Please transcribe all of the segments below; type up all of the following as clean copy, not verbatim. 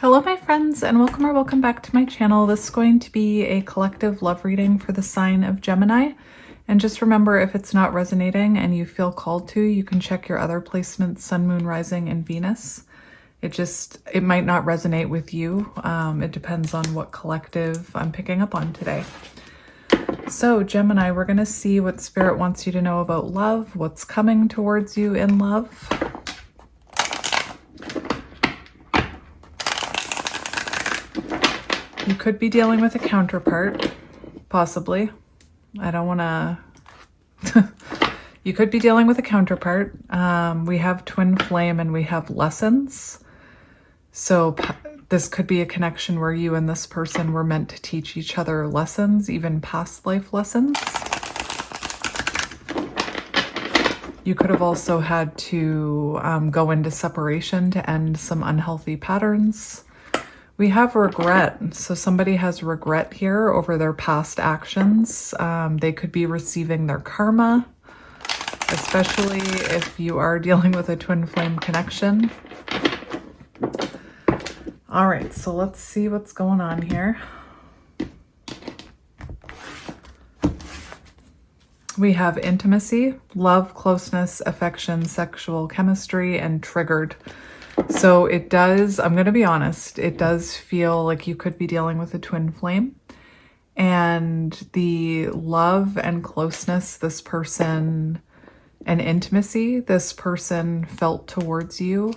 Hello my friends, and welcome back to my channel. This is going to be a collective love reading for the sign of Gemini. And just remember, if it's not resonating and you feel called to, you can check your other placements, Sun, Moon, Rising, and Venus. It might not resonate with you. It depends on what collective I'm picking up on today. So Gemini, we're going to see what Spirit wants you to know about love, what's coming towards you in love. You could be dealing with a counterpart, possibly. I don't want to... You could be dealing with a counterpart. We have twin flame and we have lessons. So this could be a connection where you and this person were meant to teach each other lessons, even past life lessons. You could have also had to go into separation to end some unhealthy patterns. We have regret. So somebody has regret here over their past actions. They could be receiving their karma, especially if you are dealing with a twin flame connection. All right, so let's see what's going on here. We have intimacy, love, closeness, affection, sexual chemistry, and triggered. So it does, I'm going to be honest, it does feel like you could be dealing with a twin flame, and the love and closeness this person and intimacy this person felt towards you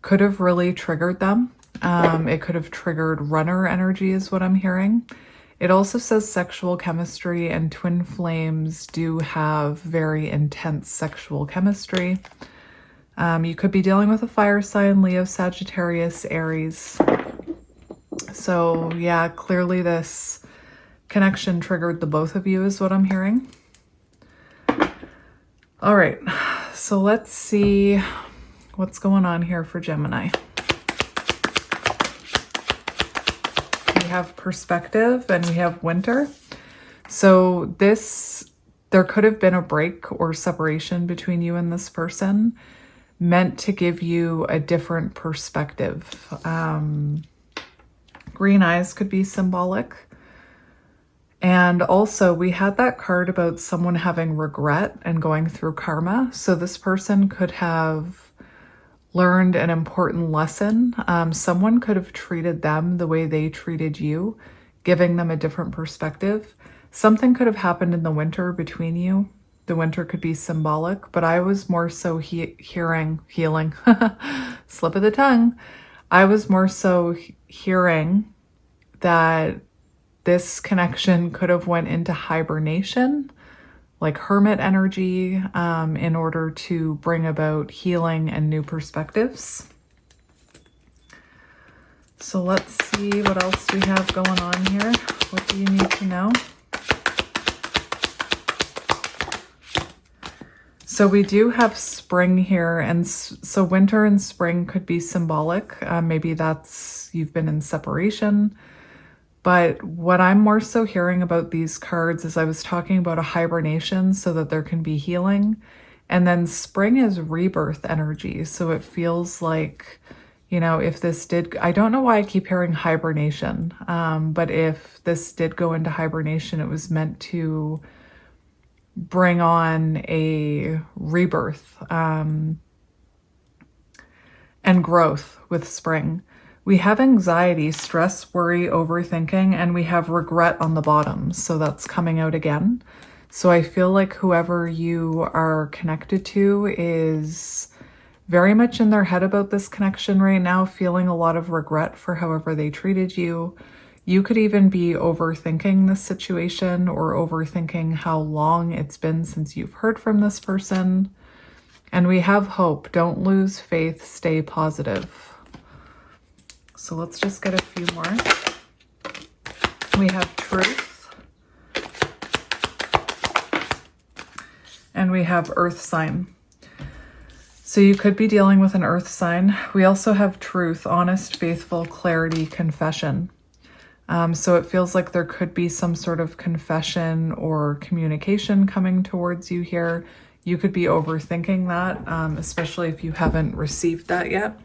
could have really triggered them. It could have triggered runner energy is what I'm hearing. It also says sexual chemistry, and twin flames do have very intense sexual chemistry. You could be dealing with a fire sign, Leo, Sagittarius, Aries. So yeah, clearly this connection triggered the both of you is what I'm hearing. All right, so let's see what's going on here for Gemini. We have perspective and we have winter. So there could have been a break or separation between you and this person, meant to give you a different perspective. Green eyes could be symbolic. And also we had that card about someone having regret and going through karma. So this person could have learned an important lesson. Someone could have treated them the way they treated you, giving them a different perspective. Something could have happened in the winter between you. The winter could be symbolic, but I was more so hearing, slip of the tongue. I was more so hearing that this connection could have went into hibernation, like hermit energy, in order to bring about healing and new perspectives. So let's see what else we have going on here. What do you need to know? So we do have spring here, and so winter and spring could be symbolic. Maybe that's you've been in separation. But what I'm more so hearing about these cards is I was talking about a hibernation so that there can be healing. And then spring is rebirth energy. So it feels like, you know, if this did, I don't know why I keep hearing hibernation, but if this did go into hibernation, it was meant to bring on a rebirth and growth with spring. We have anxiety, stress, worry, overthinking, and we have regret on the bottom. So that's coming out again. So I feel like whoever you are connected to is very much in their head about this connection right now, feeling a lot of regret for however they treated you. You could even be overthinking this situation or overthinking how long it's been since you've heard from this person. And we have hope. Don't lose faith. Stay positive. So let's just get a few more. We have truth. And we have earth sign. So you could be dealing with an earth sign. We also have truth, honest, faithful, clarity, confession. So it feels like there could be some sort of confession or communication coming towards you here. You could be overthinking that, especially if you haven't received that yet.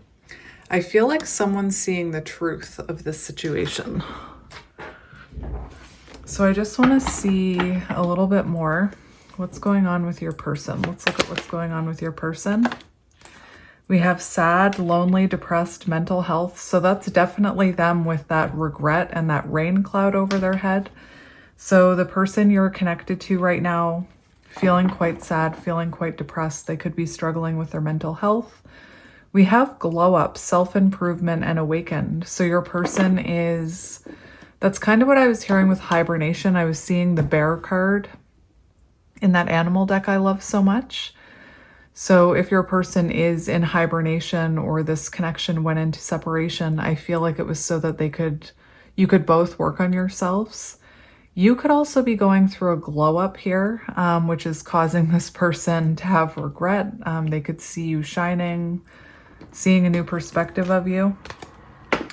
I feel like someone's seeing the truth of this situation. So I just want to see a little bit more what's going on with your person. Let's look at what's going on with your person. We have sad, lonely, depressed, mental health. So that's definitely them with that regret and that rain cloud over their head. So the person you're connected to right now, feeling quite sad, feeling quite depressed, they could be struggling with their mental health. We have glow up, self-improvement, and awakened. So your person is, that's kind of what I was hearing with hibernation. I was seeing the bear card in that animal deck I love so much. So if your person is in hibernation or this connection went into separation, I feel like it was so that you could both work on yourselves. You could also be going through a glow up here, which is causing this person to have regret. They could see you shining, seeing a new perspective of you.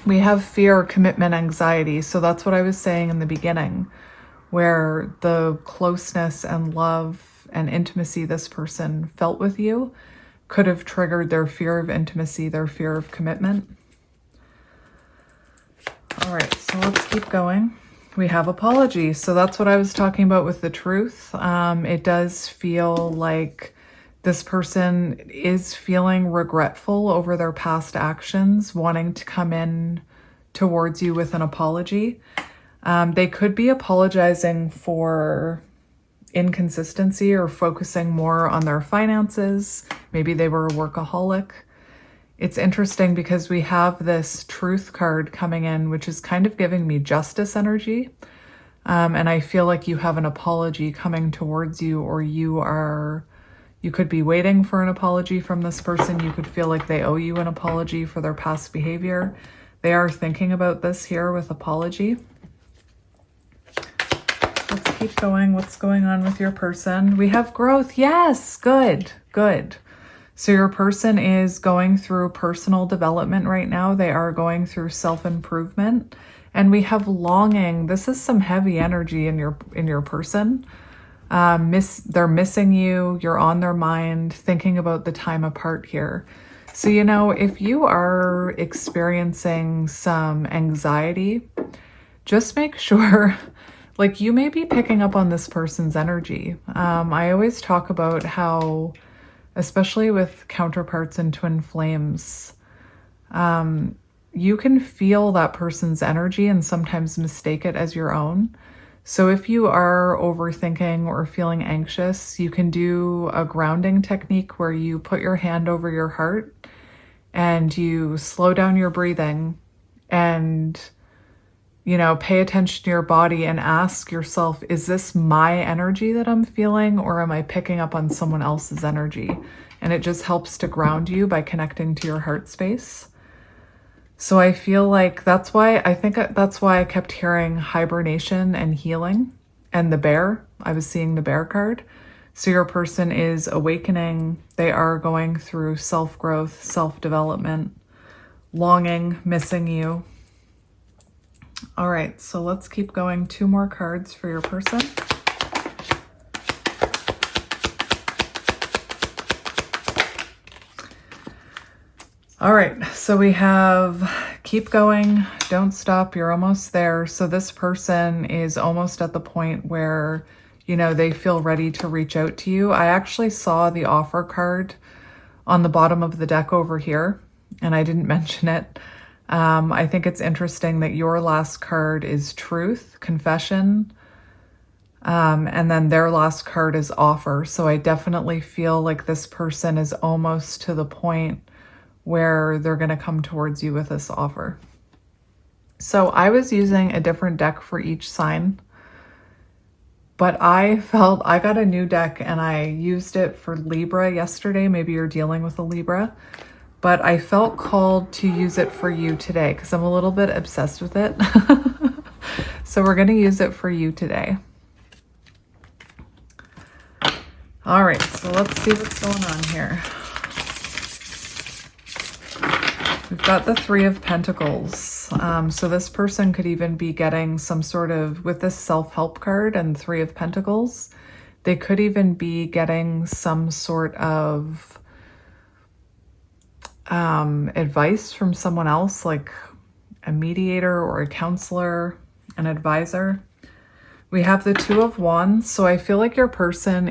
We have fear, commitment, anxiety. So that's what I was saying in the beginning, where the closeness and love and intimacy this person felt with you could have triggered their fear of intimacy, their fear of commitment. All right, so let's keep going. We have apology. So that's what I was talking about with the truth. It does feel like this person is feeling regretful over their past actions, wanting to come in towards you with an apology. They could be apologizing for inconsistency or focusing more on their finances. Maybe they were a workaholic. It's interesting because we have this truth card coming in, which is kind of giving me justice energy. And I feel like you have an apology coming towards you, or you could be waiting for an apology from this person. You could feel like they owe you an apology for their past behavior. They are thinking about this here with apology. Let's keep going. What's going on with your person? We have growth. Yes, good. So your person is going through personal development right now. They are going through self-improvement. And we have longing. This is some heavy energy in your person. They're missing you. You're on their mind, thinking about the time apart here. So, if you are experiencing some anxiety, just make sure, like, you may be picking up on this person's energy. I always talk about how, especially with counterparts and twin flames, you can feel that person's energy and sometimes mistake it as your own. So if you are overthinking or feeling anxious, you can do a grounding technique where you put your hand over your heart and you slow down your breathing and, pay attention to your body and ask yourself, is this my energy that I'm feeling, or am I picking up on someone else's energy? And it just helps to ground you by connecting to your heart space. So I feel like that's why I kept hearing hibernation and healing and the bear. I was seeing the bear card. So your person is awakening. They are going through self-growth, self-development, longing, missing you. All right, so let's keep going. 2 more cards for your person. All right, so we have keep going, don't stop, you're almost there. So this person is almost at the point where, they feel ready to reach out to you. I actually saw the offer card on the bottom of the deck over here, and I didn't mention it. I think it's interesting that your last card is truth, confession, and then their last card is offer. So I definitely feel like this person is almost to the point where they're going to come towards you with this offer. So I was using a different deck for each sign, but I got a new deck and I used it for Libra yesterday. Maybe you're dealing with a Libra, but I felt called to use it for you today because I'm a little bit obsessed with it. So we're going to use it for you today. All right, so let's see what's going on here. We've got the 3 of Pentacles. So this person could even be getting some sort of, with this self-help card and 3 of Pentacles, they could even be getting some sort of advice from someone else, like a mediator or a counselor, an advisor. We have the Two of Wands. So I feel like your person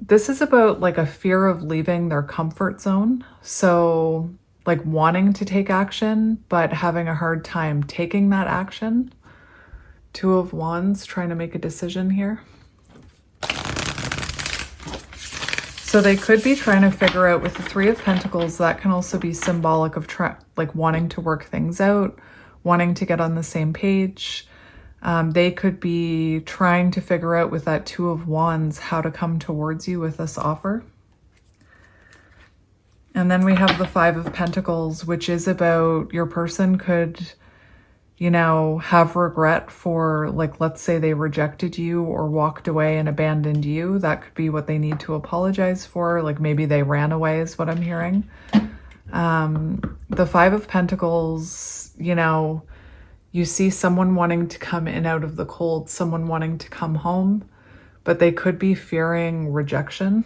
this is about like a fear of leaving their comfort zone. So like wanting to take action, but having a hard time taking that action. Two of Wands, trying to make a decision here. So they could be trying to figure out with the Three of Pentacles, that can also be symbolic of like wanting to work things out, wanting to get on the same page. They could be trying to figure out with that Two of Wands how to come towards you with this offer. And then we have the Five of Pentacles, which is about your person could, you know, have regret for, like, let's say they rejected you or walked away and abandoned you. That could be what they need to apologize for. Like maybe they ran away is what I'm hearing. The Five of Pentacles, you know, you see someone wanting to come in out of the cold, someone wanting to come home, but they could be fearing rejection.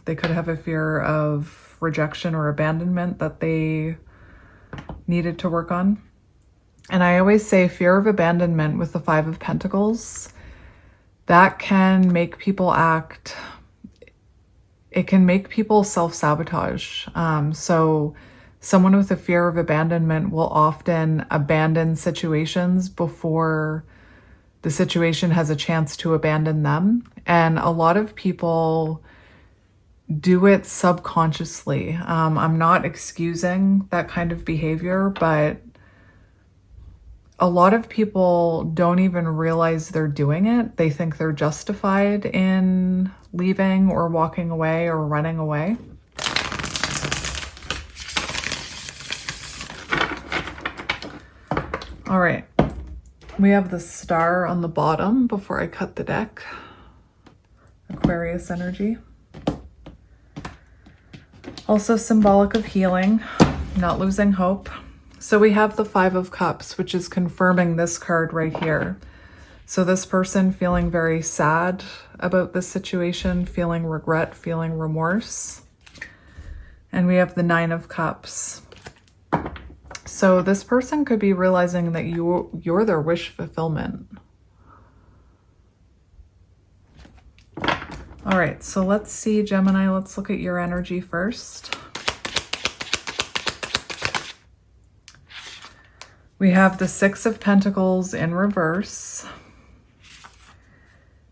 They could have a fear of rejection or abandonment that they needed to work on. And I always say fear of abandonment with the Five of Pentacles, that can make people act, it can make people self-sabotage. So someone with a fear of abandonment will often abandon situations before the situation has a chance to abandon them. And a lot of people do it subconsciously. I'm not excusing that kind of behavior, but a lot of people don't even realize they're doing it. They think they're justified in leaving or walking away or running away. All right, we have the Star on the bottom before I cut the deck. Aquarius energy. Also symbolic of healing, not losing hope. So we have the Five of Cups, which is confirming this card right here. So this person feeling very sad about this situation, feeling regret, feeling remorse. And we have the Nine of Cups. So this person could be realizing that you're their wish fulfillment. All right, so let's see, Gemini, let's look at your energy first. We have the Six of Pentacles in reverse.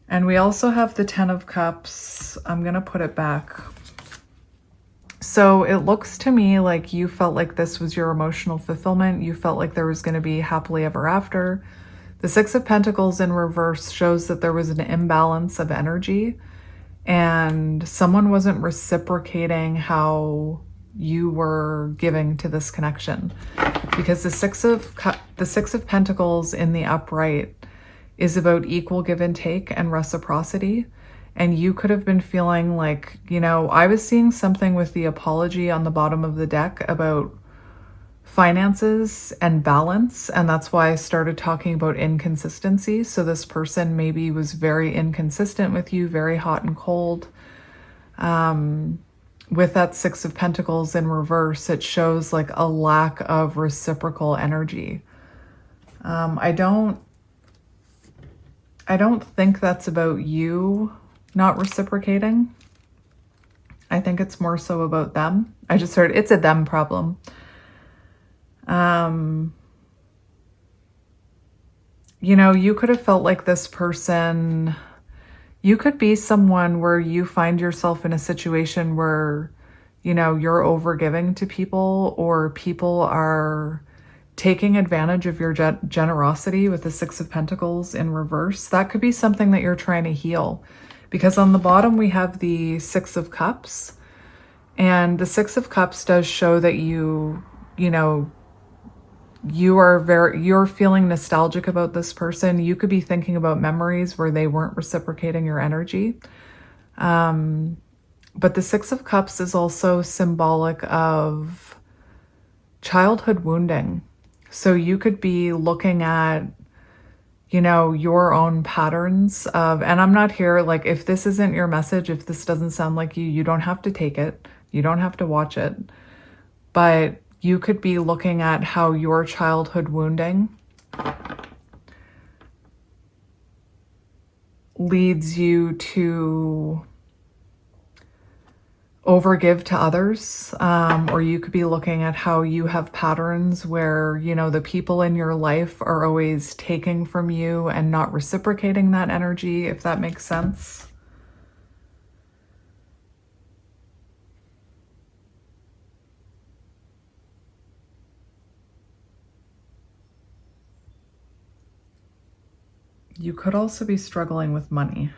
And we also have the Ten of Cups. I'm going to put it back. So it looks to me like you felt like this was your emotional fulfillment. You felt like there was going to be happily ever after. The Six of Pentacles in reverse shows that there was an imbalance of energy and someone wasn't reciprocating how you were giving to this connection. Because the Six of Pentacles in the upright is about equal give and take and reciprocity. And you could have been feeling like, you know, I was seeing something with the apology on the bottom of the deck about finances and balance. And that's why I started talking about inconsistency. So this person maybe was very inconsistent with you, very hot and cold. With that Six of Pentacles in reverse, it shows like a lack of reciprocal energy. I don't think that's about you not reciprocating. I think it's more so about them. I just heard it's a them problem. You know, you could have felt like this person, you could be someone where you find yourself in a situation where, you know, you're overgiving to people or people are taking advantage of your generosity with the Six of Pentacles in reverse. That could be something that you're trying to heal. Because on the bottom we have the Six of Cups. And the Six of Cups does show that you know, you're feeling nostalgic about this person. You could be thinking about memories where they weren't reciprocating your energy. But the Six of Cups is also symbolic of childhood wounding. So you could be looking at, you know, your own patterns of, and I'm not here, like, if this isn't your message, if this doesn't sound like you don't have to take it. You don't have to watch it. But you could be looking at how your childhood wounding leads you to overgive to others, or you could be looking at how you have patterns where, you know, the people in your life are always taking from you and not reciprocating that energy, if that makes sense. You could also be struggling with money.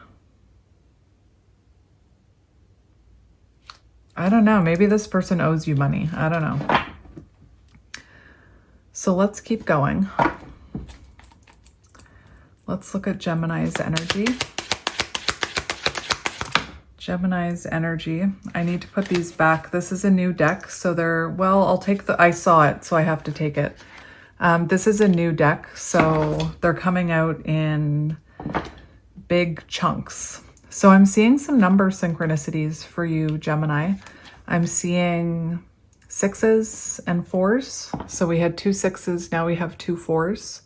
I don't know. Maybe this person owes you money. I don't know. So let's keep going. Let's look at Gemini's energy. Gemini's energy. I need to put these back. This is a new deck. So they're, well, I'll take I saw it, so I have to take it. This is a new deck. So they're coming out in big chunks. So I'm seeing some number synchronicities for you, Gemini. I'm seeing 6s and 4s. So we had 2 6s, now we have 2 4s.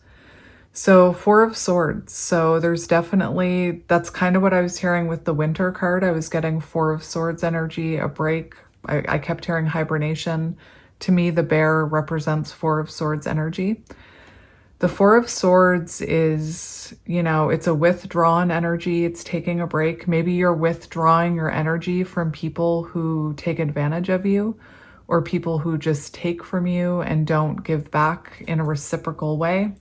So 4 of Swords. So there's definitely, that's kind of what I was hearing with the Winter card. I was getting 4 of Swords energy, a break. I kept hearing hibernation. To me, the bear represents 4 of Swords energy. The 4 of Swords is, you know, it's a withdrawn energy. It's taking a break. Maybe you're withdrawing your energy from people who take advantage of you, or people who just take from you and don't give back in a reciprocal way.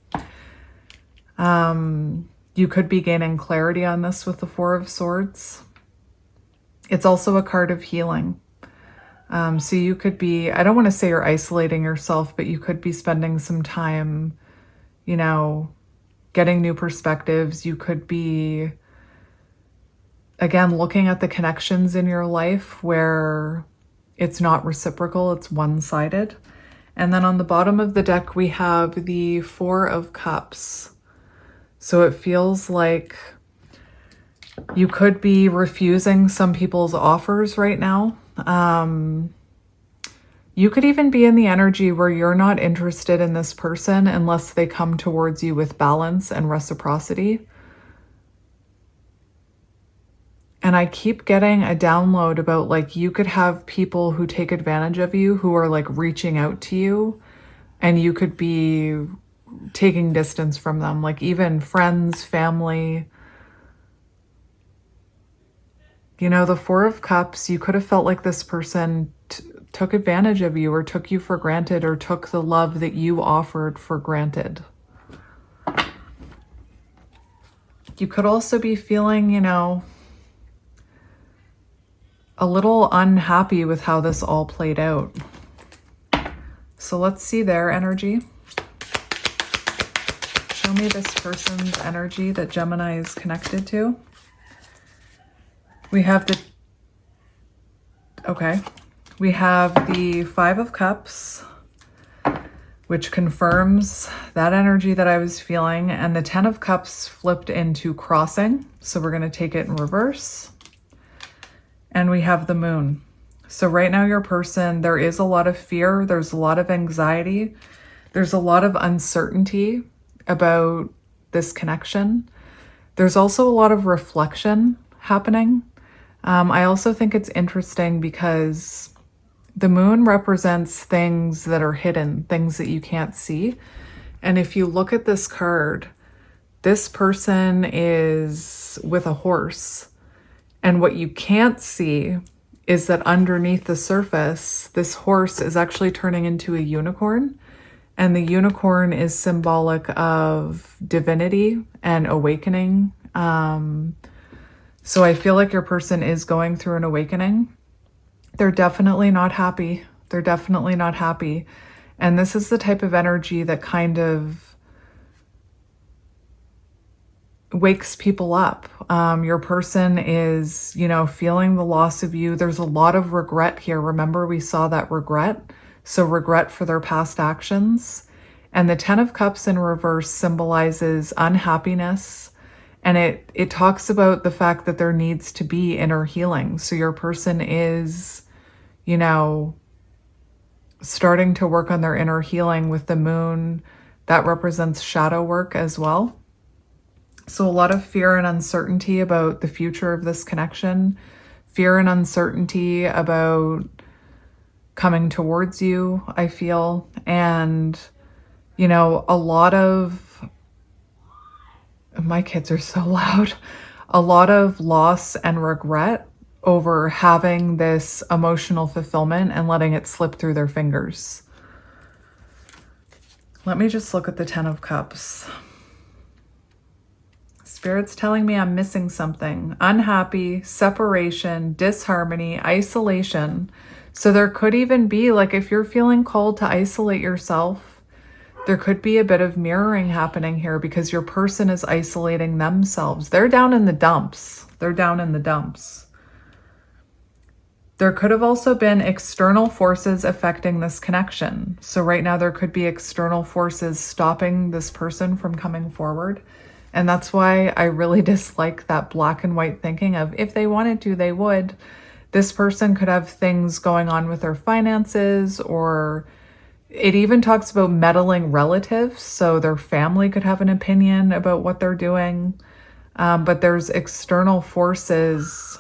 You could be gaining clarity on this with the 4 of Swords. It's also a card of healing. So you could be, I don't want to say you're isolating yourself, but you could be spending some time, you know, getting new perspectives. You could be, again, looking at the connections in your life where it's not reciprocal, it's one-sided. And then on the bottom of the deck, we have the 4 of Cups. So it feels like you could be refusing some people's offers right now. You could even be in the energy where you're not interested in this person unless they come towards you with balance and reciprocity. And I keep getting a download about, like, you could have people who take advantage of you who are like reaching out to you, and you could be taking distance from them, like even friends, family. You know, the 4 of Cups, you could have felt like this person took advantage of you, or took you for granted, or took the love that you offered for granted. You could also be feeling, you know, a little unhappy with how this all played out. So let's see their energy. Show me this person's energy that Gemini is connected to. We have the, okay. We have the 5 of Cups, which confirms that energy that I was feeling. And the 10 of Cups flipped into crossing. So we're going to take it in reverse. And we have the Moon. So right now your person, there is a lot of fear. There's a lot of anxiety. There's a lot of uncertainty about this connection. There's also a lot of reflection happening. I also think it's interesting because the Moon represents things that are hidden, things that you can't see. And if you look at this card, this person is with a horse. And what you can't see is that underneath the surface, this horse is actually turning into a unicorn. And the unicorn is symbolic of divinity and awakening. So I feel like your person is going through an awakening. They're definitely not happy. They're definitely not happy. And this is the type of energy that kind of wakes people up. Your person is, you know, feeling the loss of you. There's a lot of regret here. Remember, we saw that regret. So regret for their past actions. And the 10 of Cups in reverse symbolizes unhappiness. And it talks about the fact that there needs to be inner healing. So your person is, you know, starting to work on their inner healing with the moon. That represents shadow work as well. So a lot of fear and uncertainty about the future of this connection, fear and uncertainty about coming towards you, I feel. And, you know, a lot of, my kids are so loud, a lot of loss and regret over having this emotional fulfillment and letting it slip through their fingers. Let me just look at the 10 of Cups. Spirit's telling me I'm missing something. Unhappy, separation, disharmony, isolation. So there could even be, like, if you're feeling called to isolate yourself, there could be a bit of mirroring happening here because your person is isolating themselves. They're down in the dumps. They're down in the dumps. There could have also been external forces affecting this connection. So right now there could be external forces stopping this person from coming forward. And that's why I really dislike that black and white thinking of if they wanted to, they would. This person could have things going on with their finances, or it even talks about meddling relatives. So their family could have an opinion about what they're doing. But there's external forces.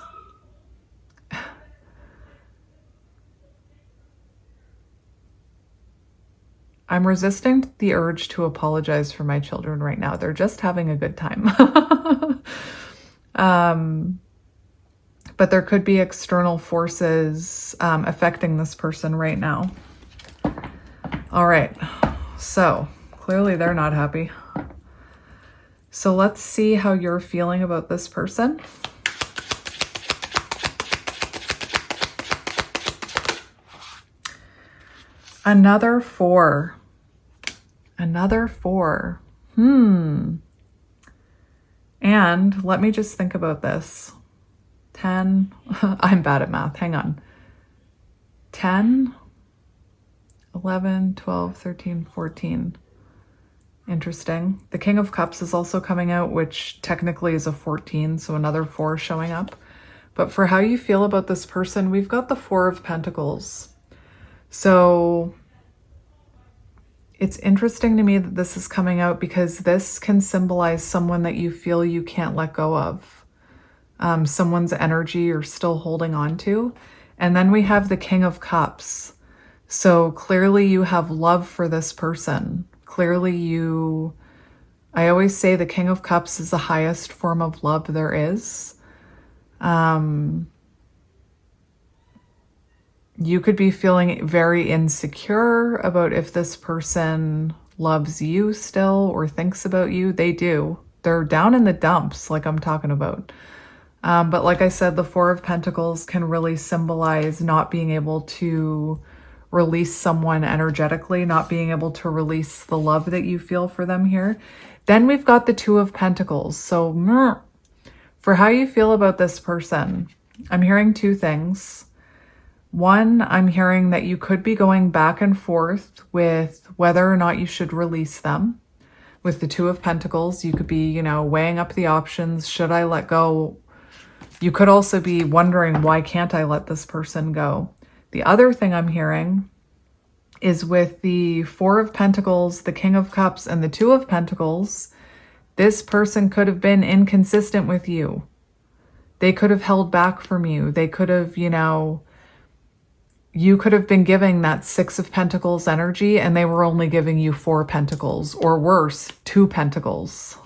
I'm resisting the urge to apologize for my children right now. They're just having a good time. But there could be external forces affecting this person right now. All right. So clearly they're not happy. So let's see how you're feeling about this person. Another 4. Another 4. And let me just think about this. 10. I'm bad at math. Hang on. 10, 11, 12, 13, 14. Interesting. The King of Cups is also coming out, which technically is a 14, so another 4 showing up. But for how you feel about this person, we've got the 4 of Pentacles. So it's interesting to me that this is coming out because this can symbolize someone that you feel you can't let go of. Someone's energy you're still holding on to. And then we have the King of Cups. So clearly you have love for this person. Clearly I always say the King of Cups is the highest form of love there is. You could be feeling very insecure about if this person loves you still or thinks about you. They do. They're down in the dumps, like I'm talking about. But like I said, the 4 of Pentacles can really symbolize not being able to release someone energetically, not being able to release the love that you feel for them here. Then we've got the 2 of Pentacles. So for how you feel about this person, I'm hearing 2 things. One, I'm hearing that you could be going back and forth with whether or not you should release them. With the 2 of Pentacles, you could be, weighing up the options. Should I let go? You could also be wondering, why can't I let this person go? The other thing I'm hearing is with the 4 of Pentacles, the King of Cups, and the 2 of Pentacles, this person could have been inconsistent with you. They could have held back from you. They could have, you could have been giving that 6 of Pentacles energy and they were only giving you 4 Pentacles, or worse, 2 Pentacles.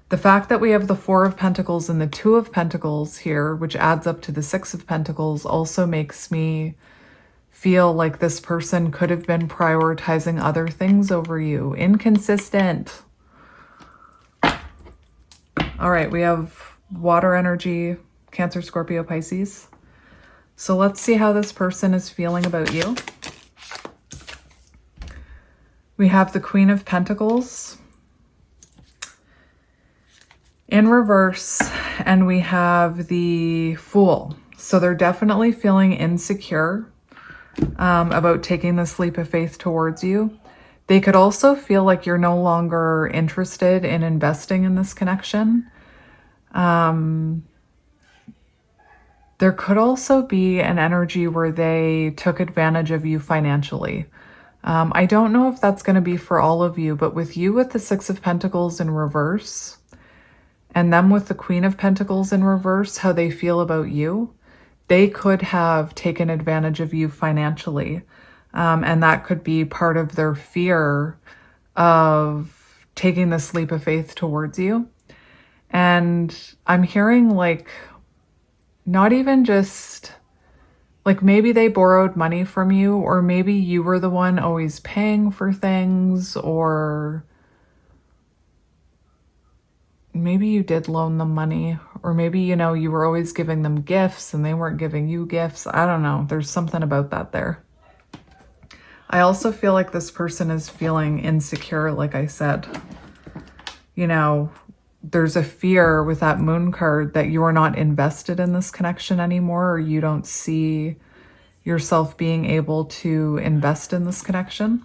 The fact that we have the 4 of Pentacles and the 2 of Pentacles here, which adds up to the 6 of Pentacles, also makes me feel like this person could have been prioritizing other things over you. Inconsistent. All right, we have water energy, Cancer, Scorpio, Pisces. So let's see how this person is feeling about you. We have the Queen of Pentacles in reverse, and we have the Fool. So they're definitely feeling insecure about taking this leap of faith towards you. They could also feel like you're no longer interested in investing in this connection. There could also be an energy where they took advantage of you financially. I don't know if that's going to be for all of you, but with you with the Six of Pentacles in reverse, and them with the Queen of Pentacles in reverse, how they feel about you, they could have taken advantage of you financially. And that could be part of their fear of taking this leap of faith towards you. And I'm hearing like, not even just like maybe they borrowed money from you, or maybe you were the one always paying for things, or maybe you did loan them money, or maybe, you know, you were always giving them gifts and they weren't giving you gifts. I don't know. There's something about that there. I also feel like this person is feeling insecure, like I said. You know, there's a fear with that Moon card that you are not invested in this connection anymore, or you don't see yourself being able to invest in this connection.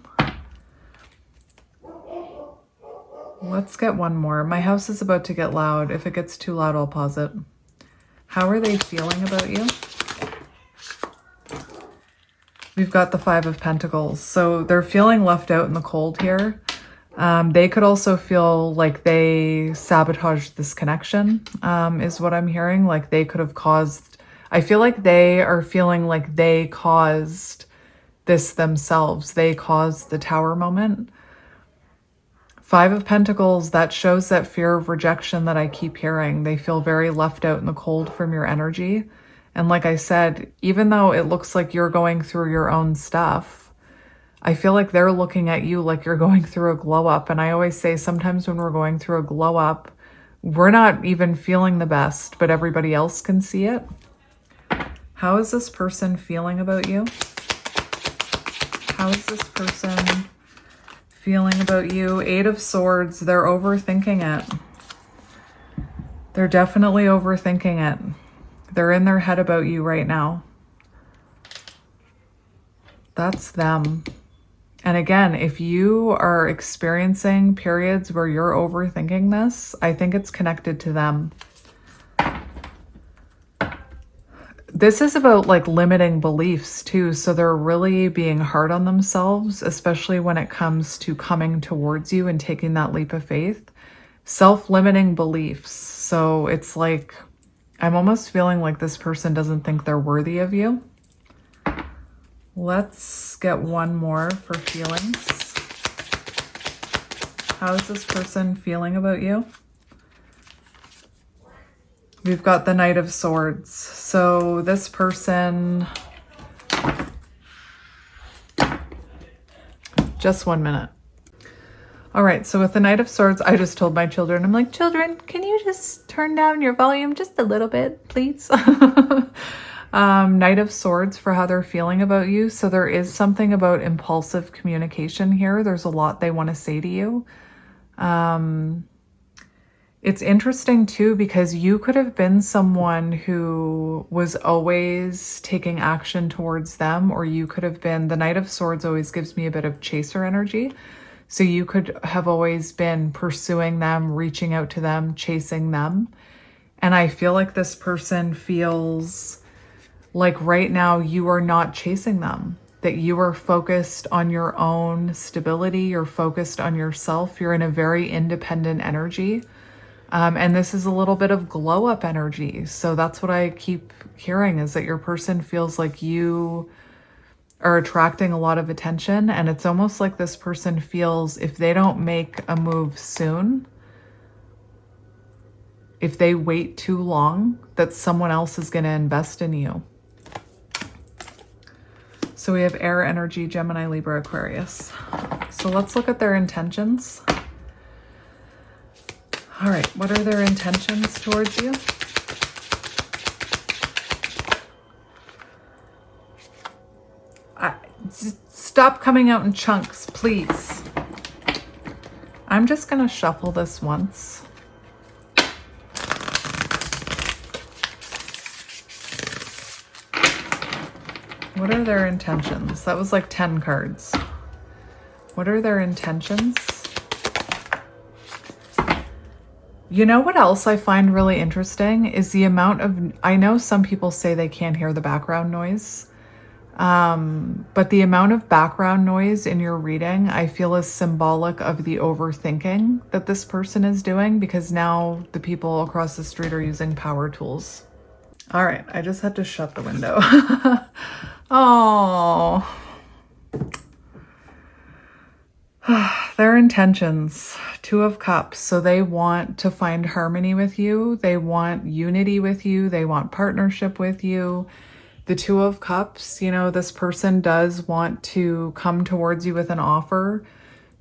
Let's get one more. My house is about to get loud. If it gets too loud, I'll pause it. How are they feeling about you? We've got the Five of Pentacles. So they're feeling left out in the cold here. They could also feel like they sabotaged this connection, is what I'm hearing. Like they could have caused, I feel like they are feeling like they caused this themselves. They caused the Tower moment. Five of Pentacles, that shows that fear of rejection that I keep hearing. They feel very left out in the cold from your energy. And like I said, even though it looks like you're going through your own stuff, I feel like they're looking at you like you're going through a glow up. And I always say sometimes when we're going through a glow up, we're not even feeling the best, but everybody else can see it. How is this person feeling about you? How is this person feeling about you? Eight of Swords, they're overthinking it. They're definitely overthinking it. They're in their head about you right now. That's them. And again, if you are experiencing periods where you're overthinking this, I think it's connected to them. This is about like limiting beliefs too. So they're really being hard on themselves, especially when it comes to coming towards you and taking that leap of faith. Self-limiting beliefs. So it's like, I'm almost feeling like this person doesn't think they're worthy of you. Let's get one more for feelings. How is this person feeling about you? We've got the Knight of Swords. So this person, just 1 minute. All right, so with the Knight of Swords, I just told my children, I'm like, children, can you just turn down your volume just a little bit, please? Knight of Swords for how they're feeling about you. So there is something about impulsive communication here. There's a lot they want to say to you. It's interesting too, because you could have been someone who was always taking action towards them, or you could have been, the Knight of Swords always gives me a bit of chaser energy. So you could have always been pursuing them, reaching out to them, chasing them. And I feel like this person feels like right now you are not chasing them, that you are focused on your own stability. You're focused on yourself. You're in a very independent energy. And this is a little bit of glow up energy. So that's what I keep hearing, is that your person feels like you are attracting a lot of attention. And it's almost like this person feels if they don't make a move soon, if they wait too long, that someone else is going to invest in you. So we have air energy, Gemini, Libra, Aquarius. So let's look at their intentions. All right, what are their intentions towards you? Just stop coming out in chunks, please. I'm just going to shuffle this once. What are their intentions? That was like 10 cards. What are their intentions? You know what else I find really interesting is the amount of, I know some people say they can't hear the background noise, but the amount of background noise in your reading, I feel is symbolic of the overthinking that this person is doing, because now the people across the street are using power tools. All right, I just had to shut the window. Oh. Their intentions, Two of Cups. So they want to find harmony with you. They want unity with you. They want partnership with you. The Two of Cups, you know, this person does want to come towards you with an offer,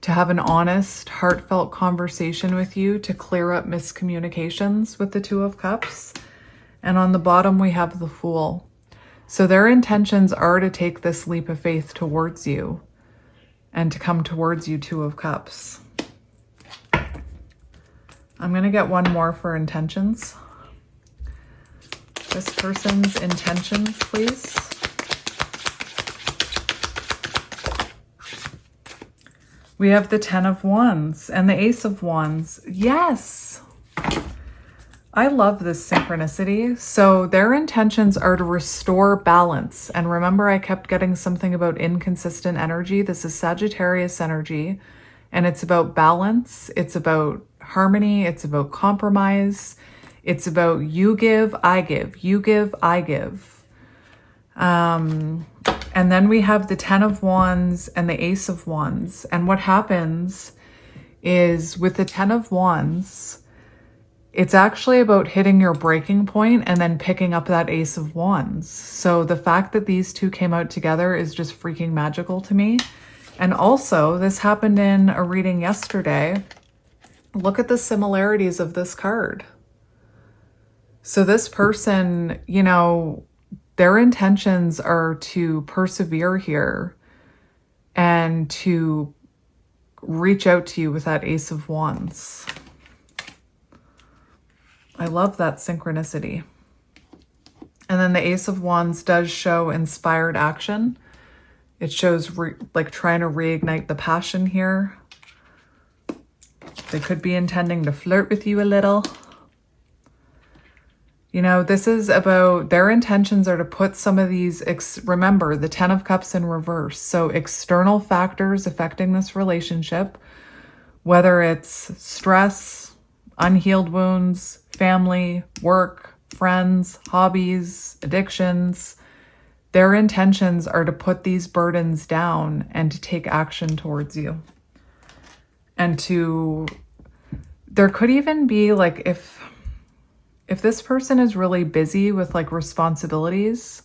to have an honest, heartfelt conversation with you, to clear up miscommunications with the Two of Cups. And on the bottom, we have the Fool. So their intentions are to take this leap of faith towards you and to come towards you, Two of Cups. I'm going to get one more for intentions. This person's intentions, please. We have the Ten of Wands and the Ace of Wands. Yes! I love this synchronicity. So their intentions are to restore balance. And remember, I kept getting something about inconsistent energy. This is Sagittarius energy, and it's about balance. It's about harmony. It's about compromise. It's about you give, I give. You give, I give. And then we have the Ten of Wands and the Ace of Wands. And what happens is with the Ten of Wands, it's actually about hitting your breaking point and then picking up that Ace of Wands. So the fact that these two came out together is just freaking magical to me. And also, this happened in a reading yesterday. Look at the similarities of this card. So this person, you know, their intentions are to persevere here and to reach out to you with that Ace of Wands. I love that synchronicity. And then the Ace of Wands does show inspired action. It shows like trying to reignite the passion here. They could be intending to flirt with you a little. You know, this is about, their intentions are to put some of these, remember, the Ten of Cups in reverse. So external factors affecting this relationship, whether it's stress, unhealed wounds, family, work, friends, hobbies, addictions. Their intentions are to put these burdens down and to take action towards you. And there could even be like, if this person is really busy with like responsibilities,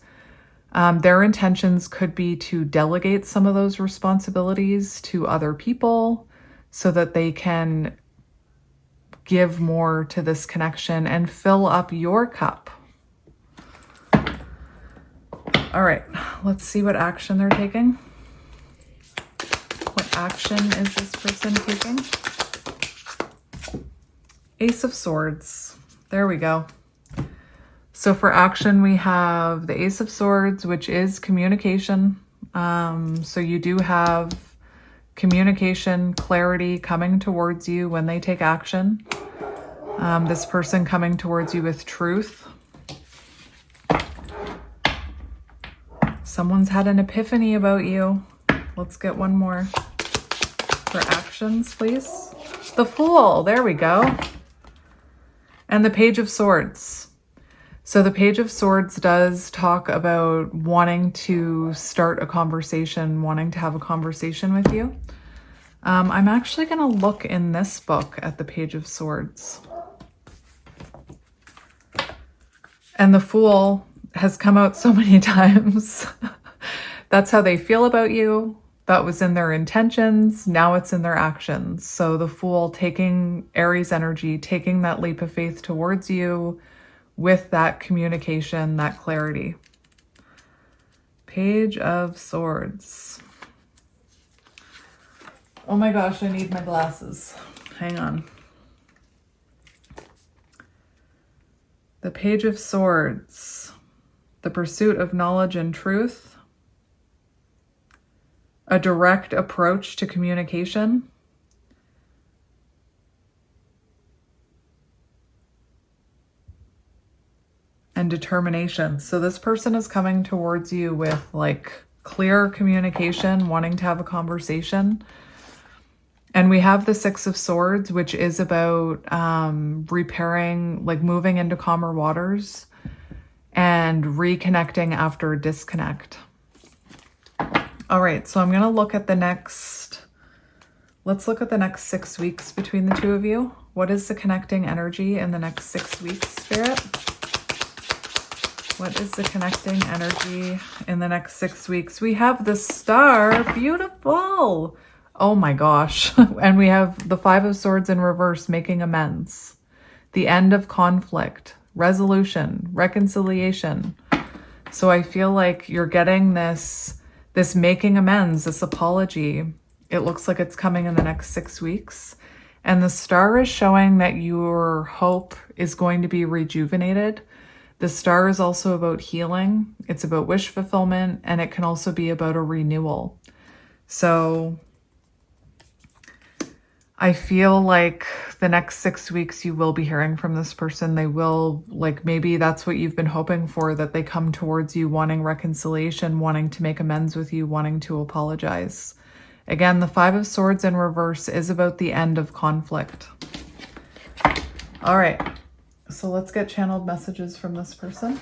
their intentions could be to delegate some of those responsibilities to other people so that they can give more to this connection and fill up your cup. All right, let's see what action they're taking. What action is this person taking? Ace of Swords. There we go. So for action, we have the Ace of Swords, which is communication. So you do have communication, clarity coming towards you when they take action. This person coming towards you with truth. Someone's had an epiphany about you. Let's get one more for actions, please. The Fool, there we go. And the Page of Swords. So the Page of Swords does talk about wanting to start a conversation, wanting to have a conversation with you. I'm actually going to look in this book at the Page of Swords. And the Fool has come out so many times. That's how they feel about you. That was in their intentions. Now it's in their actions. So the Fool taking Aries energy, taking that leap of faith towards you with that communication, that clarity. Page of Swords. Oh my gosh, I need my glasses. Hang on. The Page of Swords. The pursuit of knowledge and truth. A direct approach to communication. and determination. So this person is coming towards you with like clear communication, wanting to have a conversation. And we have the Six of Swords, which is about repairing, like moving into calmer waters and reconnecting after a disconnect. All right, so I'm going to look at let's look at the next 6 weeks between the two of you. What is the connecting energy in the next 6 weeks, Spirit? What is the connecting energy in the next 6 weeks? We have the Star. Beautiful. Oh my gosh. And we have the Five of Swords in reverse, making amends. The end of conflict, resolution, reconciliation. So I feel like you're getting this making amends, this apology. It looks like it's coming in the next 6 weeks. And the Star is showing that your hope is going to be rejuvenated. The Star is also about healing. It's about wish fulfillment, and it can also be about a renewal. So I feel like the next 6 weeks you will be hearing from this person. They will, like, maybe that's what you've been hoping for, that they come towards you wanting reconciliation, wanting to make amends with you, wanting to apologize. Again, the Five of Swords in reverse is about the end of conflict. All right, so let's get channeled messages from this person.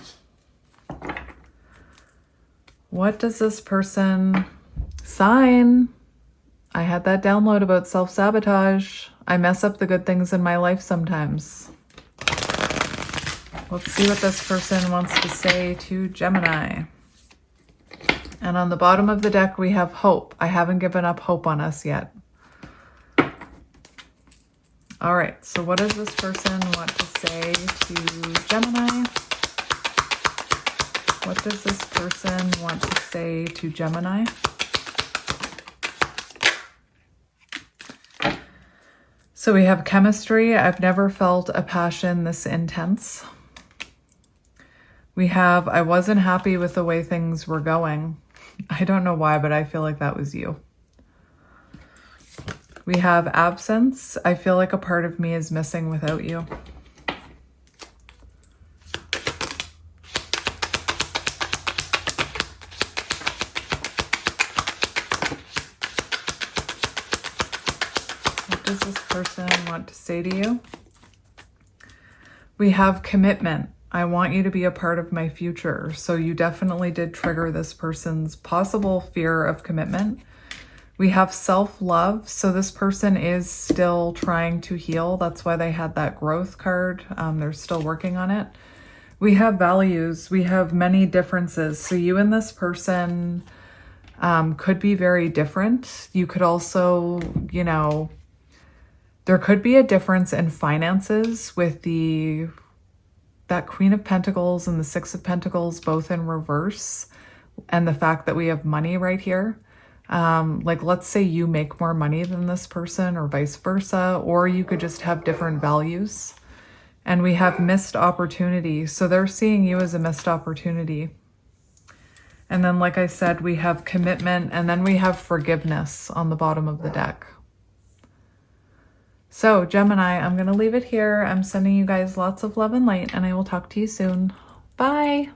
What does this person sign? I had that download about self-sabotage. I mess up the good things in my life sometimes. Let's see what this person wants to say to Gemini. And on the bottom of the deck, we have hope. I haven't given up hope on us yet. All right, so what does this person want to say to Gemini? What does this person want to say to Gemini? So we have chemistry. I've never felt a passion this intense. We have, I wasn't happy with the way things were going. I don't know why, but I feel like that was you. We have absence. I feel like a part of me is missing without you. What does this person want to say to you? We have commitment. I want you to be a part of my future. So you definitely did trigger this person's possible fear of commitment. We have self-love. So this person is still trying to heal. That's why they had that growth card. They're still working on it. We have values. We have many differences. So you and this person could be very different. You could also, you know, there could be a difference in finances with that Queen of Pentacles and the Six of Pentacles both in reverse, and the fact that we have money right here. Like, let's say you make more money than this person or vice versa, or you could just have different values. And we have missed opportunity. So they're seeing you as a missed opportunity. And then, like I said, we have commitment, and then we have forgiveness on the bottom of the deck. So Gemini, I'm going to leave it here. I'm sending you guys lots of love and light, and I will talk to you soon. Bye.